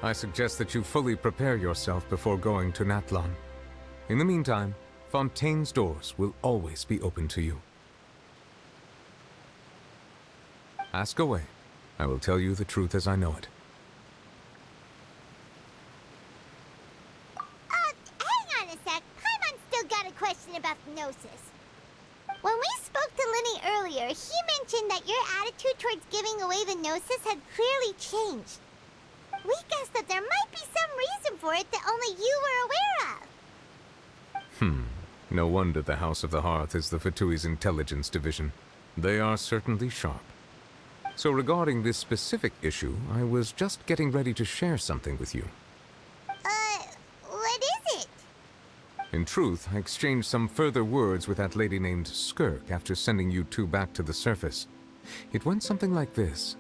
I suggest that you fully prepare yourself before going to Natlan. In the meantime, Fontaine's doors will always be open to you. Ask away. I will tell you the truth as I know it. Hang on a sec. Paimon's still got a question about the Gnosis. When we spoke to Linny earlier, he mentioned that your attitude towards giving away the Gnosis had clearly changed. We guessed that there might be some reason for it that only you were aware of. No wonder the House of the Hearth is the Fatui's intelligence division. They are certainly sharp. So regarding this specific issue, I was just getting ready to share something with you. What is it? In truth, I exchanged some further words with that lady named Skirk after sending you two back to the surface. It went something like this.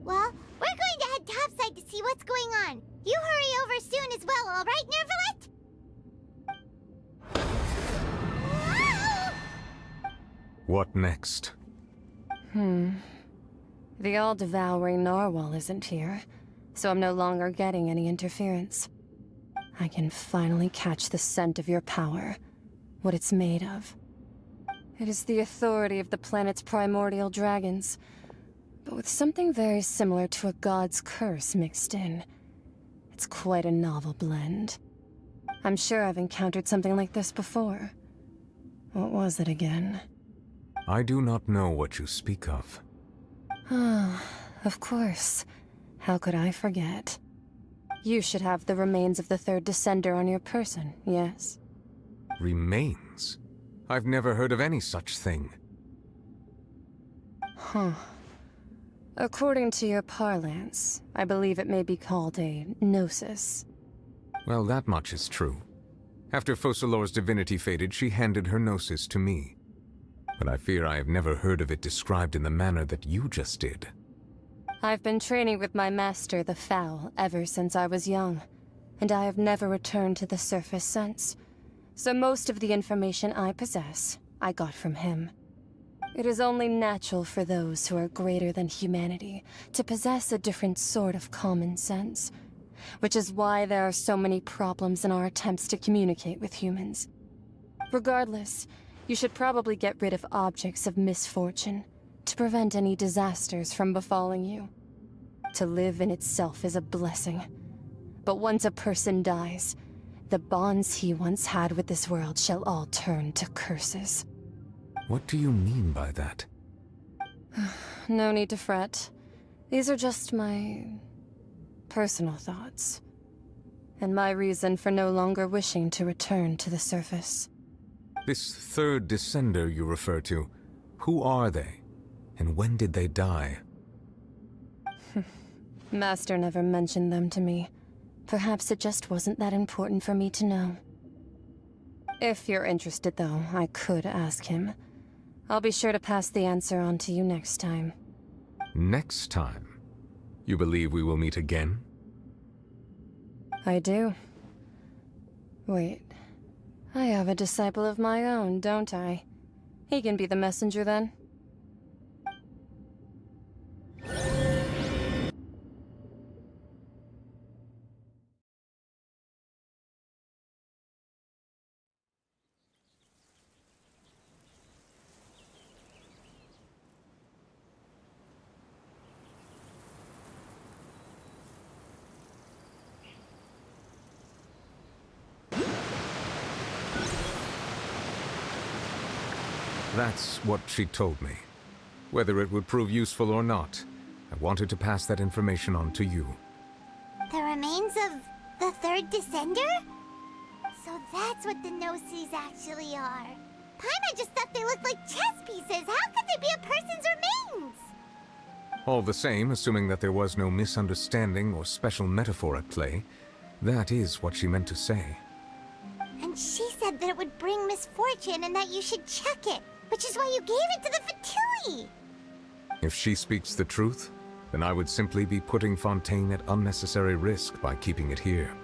Well, we're going to head topside to see what's going on. You hurry over soon as well, all right, Nervalet? What next? The all-devouring narwhal isn't here, so I'm no longer getting any interference. I can finally catch the scent of your power, what it's made of. It is the authority of the planet's primordial dragons, but with something very similar to a god's curse mixed in. It's quite a novel blend. I'm sure I've encountered something like this before. What was it again? I do not know what you speak of. Of course. How could I forget? You should have the remains of the third descender on your person, yes? Remains? I've never heard of any such thing. According to your parlance, I believe it may be called a gnosis. Well, that much is true. After Focalor's divinity faded, she handed her gnosis to me. But I fear I have never heard of it described in the manner that you just did. I've been training with my master, the Foul, ever since I was young, and I have never returned to the surface since. So most of the information I possess, I got from him. It is only natural for those who are greater than humanity to possess a different sort of common sense, which is why there are so many problems in our attempts to communicate with humans. Regardless, you should probably get rid of objects of misfortune to prevent any disasters from befalling you. To live in itself is a blessing, but once a person dies, the bonds he once had with this world shall all turn to curses. What do you mean by that? No need to fret. These are just my personal thoughts. And my reason for no longer wishing to return to the surface. This third descender you refer to, who are they? And when did they die? Master never mentioned them to me. Perhaps it just wasn't that important for me to know. If you're interested, though, I could ask him. I'll be sure to pass the answer on to you next time. Next time? You believe we will meet again? I do. Wait. I have a disciple of my own, don't I? He can be the messenger then. That's what she told me. Whether it would prove useful or not, I wanted to pass that information on to you. The remains of the third descender? So that's what the no-sees actually are. Paimon just thought they looked like chess pieces. How could they be a person's remains? All the same, assuming that there was no misunderstanding or special metaphor at play, that is what she meant to say. And she said that it would bring misfortune and that you should check it, which is why you gave it to the Fatui. If she speaks the truth, then I would simply be putting Fontaine at unnecessary risk by keeping it here.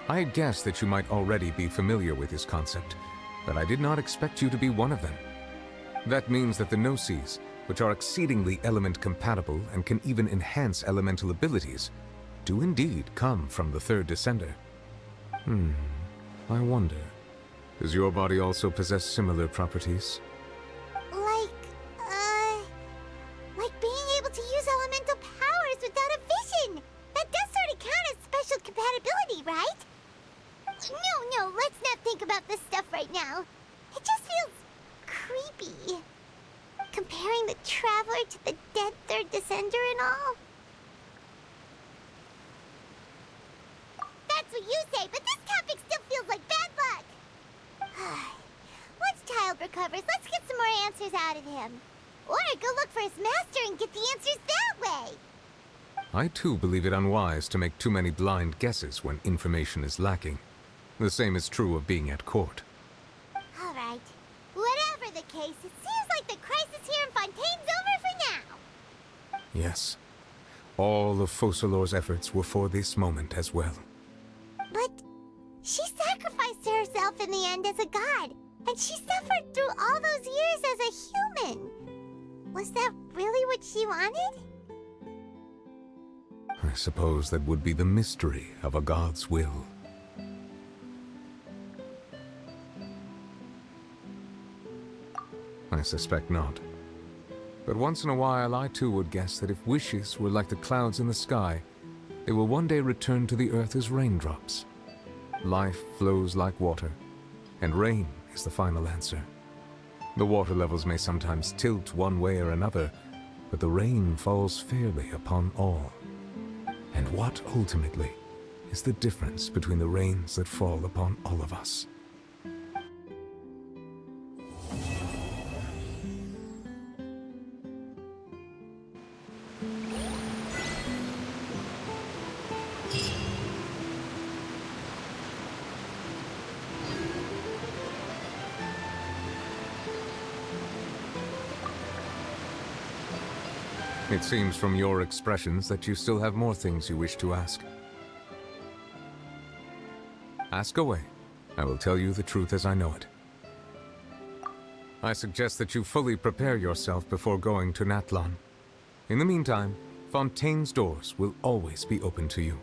I had guessed that you might already be familiar with this concept, but I did not expect you to be one of them. That means that the no-sees, which are exceedingly element-compatible and can even enhance elemental abilities, do indeed come from the third descender. I wonder, does your body also possess similar properties? Like being able to use elemental powers without a vision! That does sort of count as special compatibility, right? No, let's not think about this stuff right now. It just feels creepy. Comparing the Traveler to the dead third descender and all. That's what you say, but this topic still feels like bad luck. Once Child recovers, let's get some more answers out of him. Or go look for his master and get the answers that way. I too believe it unwise to make too many blind guesses when information is lacking. The same is true of being at court. All right. Whatever the case, it seems like the crisis here in Fontaine's over for now. Yes. All of Focalor's efforts were for this moment as well. But she sacrificed herself in the end as a god, and she suffered through all those years as a human. Was that really what she wanted? I suppose that would be the mystery of a god's will. I suspect not. But once in a while, I too would guess that if wishes were like the clouds in the sky, they will one day return to the earth as raindrops. Life flows like water, and rain is the final answer. The water levels may sometimes tilt one way or another, but the rain falls fairly upon all. And what, ultimately, is the difference between the rains that fall upon all of us? It seems from your expressions that you still have more things you wish to ask. Ask away. I will tell you the truth as I know it. I suggest that you fully prepare yourself before going to Natlan. In the meantime, Fontaine's doors will always be open to you.